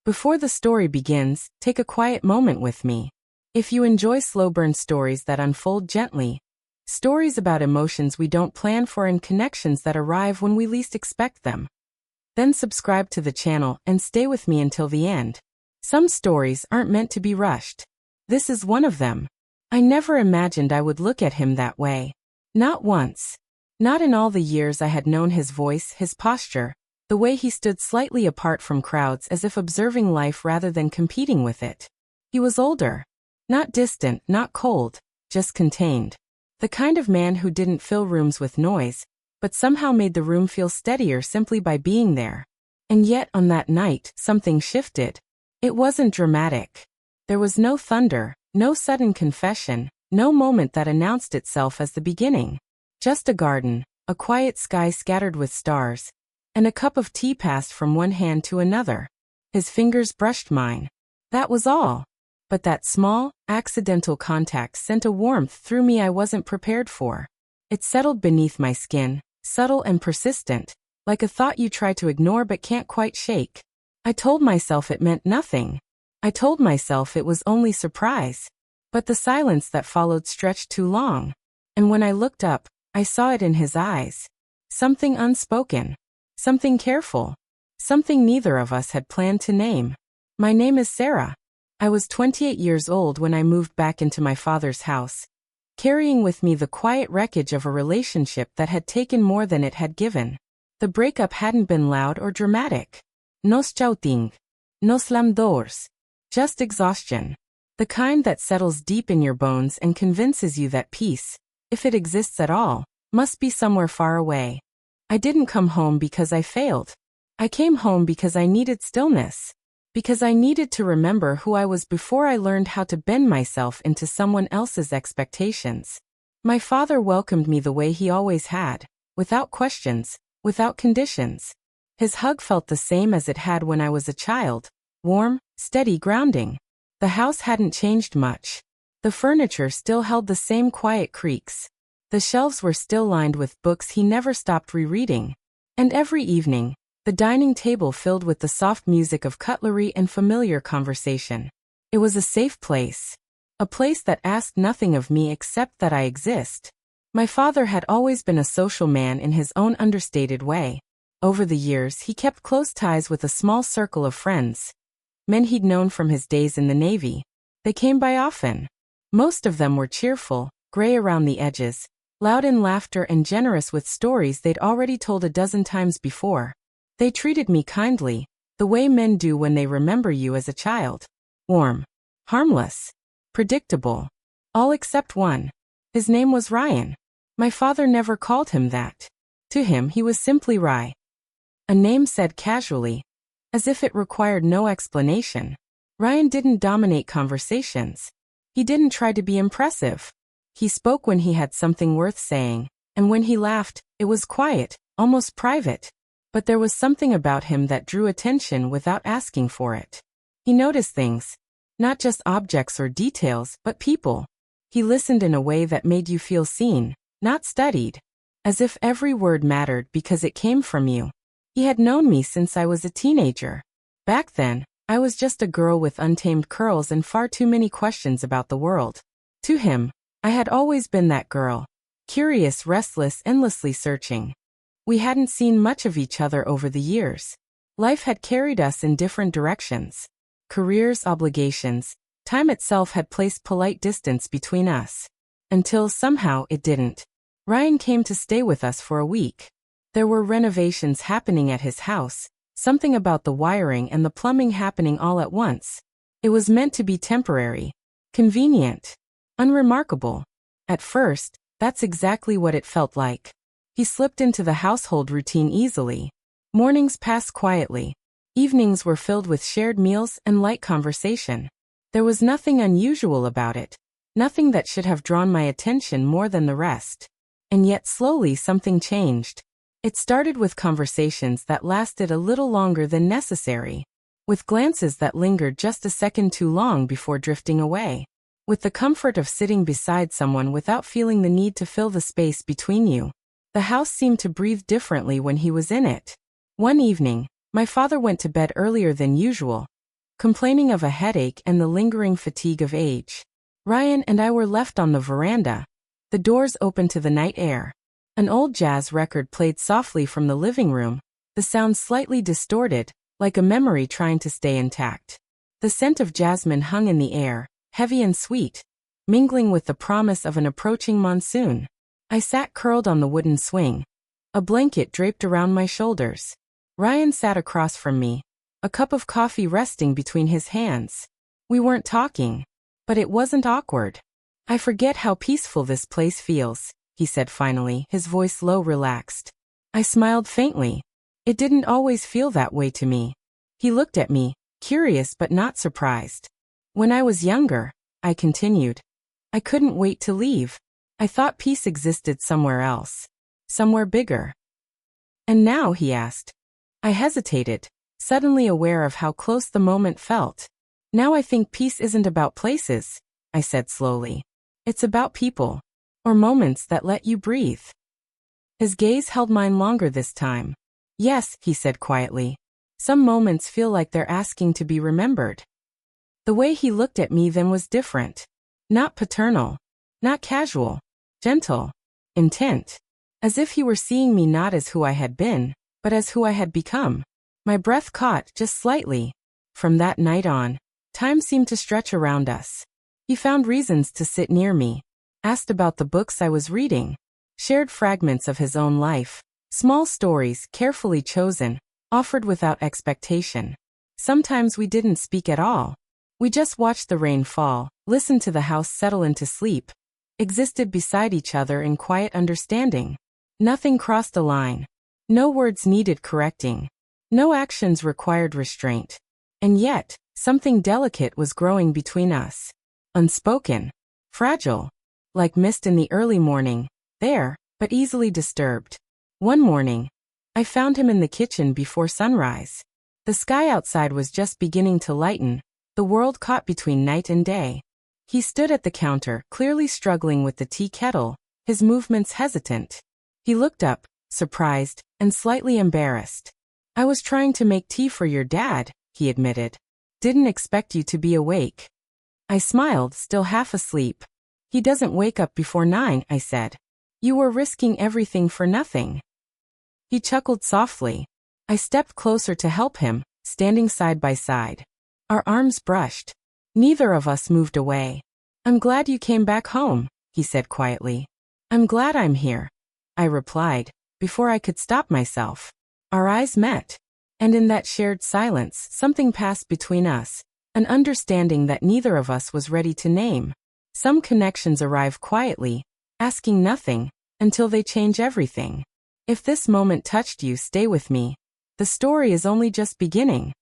Before the story begins, take a quiet moment with me. If you enjoy slow burn stories that unfold gently, stories about emotions we don't plan for and connections that arrive when we least expect them, then subscribe to the channel and stay with me until the end. Some stories aren't meant to be rushed. This is one of them. I never imagined I would look at him that way. Not once. Not in all the years I had known his voice, his posture, the way he stood slightly apart from crowds as if observing life rather than competing with it. He was older. Not distant, not cold, just contained. The kind of man who didn't fill rooms with noise, but somehow made the room feel steadier simply by being there. And yet on that night, something shifted. It wasn't dramatic. There was no thunder, no sudden confession, no moment that announced itself as the beginning. Just a garden, a quiet sky scattered with stars, and a cup of tea passed from one hand to another. His fingers brushed mine. That was all. But that small, accidental contact sent a warmth through me I wasn't prepared for. It settled beneath my skin, subtle and persistent, like a thought you try to ignore but can't quite shake. I told myself it meant nothing. I told myself it was only surprise. But the silence that followed stretched too long. And when I looked up, I saw it in his eyes. Something unspoken. Something careful. Something neither of us had planned to name. My name is Sarah. I was 28 years old when I moved back into my father's house, carrying with me the quiet wreckage of a relationship that had taken more than it had given. The breakup hadn't been loud or dramatic. No shouting. No slam doors. Just exhaustion. The kind that settles deep in your bones and convinces you that peace, if it exists at all, must be somewhere far away. I didn't come home because I failed. I came home because I needed stillness. Because I needed to remember who I was before I learned how to bend myself into someone else's expectations. My father welcomed me the way he always had, without questions, without conditions. His hug felt the same as it had when I was a child, warm, steady, grounding. The house hadn't changed much. The furniture still held the same quiet creaks. The shelves were still lined with books he never stopped rereading. And every evening, the dining table filled with the soft music of cutlery and familiar conversation. It was a safe place. A place that asked nothing of me except that I exist. My father had always been a social man in his own understated way. Over the years, he kept close ties with a small circle of friends. Men he'd known from his days in the Navy. They came by often. Most of them were cheerful, gray around the edges, loud in laughter and generous with stories they'd already told a dozen times before. They treated me kindly, the way men do when they remember you as a child. Warm. Harmless. Predictable. All except one. His name was Ryan. My father never called him that. To him he was simply Rye. A name said casually, as if it required no explanation. Ryan didn't dominate conversations. He didn't try to be impressive. He spoke when he had something worth saying, and when he laughed, it was quiet, almost private. But there was something about him that drew attention without asking for it. He noticed things, not just objects or details, but people. He listened in a way that made you feel seen, not studied, as if every word mattered because it came from you. He had known me since I was a teenager. Back then, I was just a girl with untamed curls and far too many questions about the world. To him, I had always been that girl. Curious, restless, endlessly searching. We hadn't seen much of each other over the years. Life had carried us in different directions. Careers, obligations, time itself had placed polite distance between us. Until somehow it didn't. Ryan came to stay with us for a week. There were renovations happening at his house, something about the wiring and the plumbing happening all at once. It was meant to be temporary, convenient, unremarkable. At first, that's exactly what it felt like. He slipped into the household routine easily. Mornings passed quietly. Evenings were filled with shared meals and light conversation. There was nothing unusual about it, nothing that should have drawn my attention more than the rest. And yet slowly something changed. It started with conversations that lasted a little longer than necessary, with glances that lingered just a second too long before drifting away, with the comfort of sitting beside someone without feeling the need to fill the space between you. The house seemed to breathe differently when he was in it. One evening, my father went to bed earlier than usual, complaining of a headache and the lingering fatigue of age. Ryan and I were left on the veranda, the doors open to the night air. An old jazz record played softly from the living room, the sound slightly distorted, like a memory trying to stay intact. The scent of jasmine hung in the air, heavy and sweet, mingling with the promise of an approaching monsoon. I sat curled on the wooden swing, a blanket draped around my shoulders. Ryan sat across from me, a cup of coffee resting between his hands. We weren't talking, but it wasn't awkward. "I forget how peaceful this place feels," he said finally, his voice low, relaxed. I smiled faintly. It didn't always feel that way to me. He looked at me, curious but not surprised. "When I was younger," I continued, "I couldn't wait to leave. I thought peace existed somewhere else. Somewhere bigger." "And now?" he asked. I hesitated, suddenly aware of how close the moment felt. "Now I think peace isn't about places," I said slowly. "It's about people. Or moments that let you breathe." His gaze held mine longer this time. "Yes," he said quietly. "Some moments feel like they're asking to be remembered." The way he looked at me then was different. Not paternal. Not casual. Gentle. Intent. As if he were seeing me not as who I had been, but as who I had become. My breath caught just slightly. From that night on, time seemed to stretch around us. He found reasons to sit near me, asked about the books I was reading, shared fragments of his own life, small stories carefully chosen, offered without expectation. Sometimes we didn't speak at all. We just watched the rain fall, listened to the house settle into sleep, existed beside each other in quiet understanding. Nothing crossed a line. No words needed correcting. No actions required restraint. And yet, something delicate was growing between us. Unspoken. Fragile. Like mist in the early morning, there, but easily disturbed. One morning, I found him in the kitchen before sunrise. The sky outside was just beginning to lighten, the world caught between night and day. He stood at the counter, clearly struggling with the tea kettle, his movements hesitant. He looked up, surprised, and slightly embarrassed. "I was trying to make tea for your dad," he admitted. "Didn't expect you to be awake." I smiled, still half asleep. "He doesn't wake up before 9, I said. "You were risking everything for nothing." He chuckled softly. I stepped closer to help him, standing side by side. Our arms brushed. Neither of us moved away. "I'm glad you came back home," he said quietly. "I'm glad I'm here," I replied, before I could stop myself. Our eyes met, and in that shared silence, something passed between us, an understanding that neither of us was ready to name. Some connections arrive quietly, asking nothing, until they change everything. If this moment touched you, stay with me. The story is only just beginning.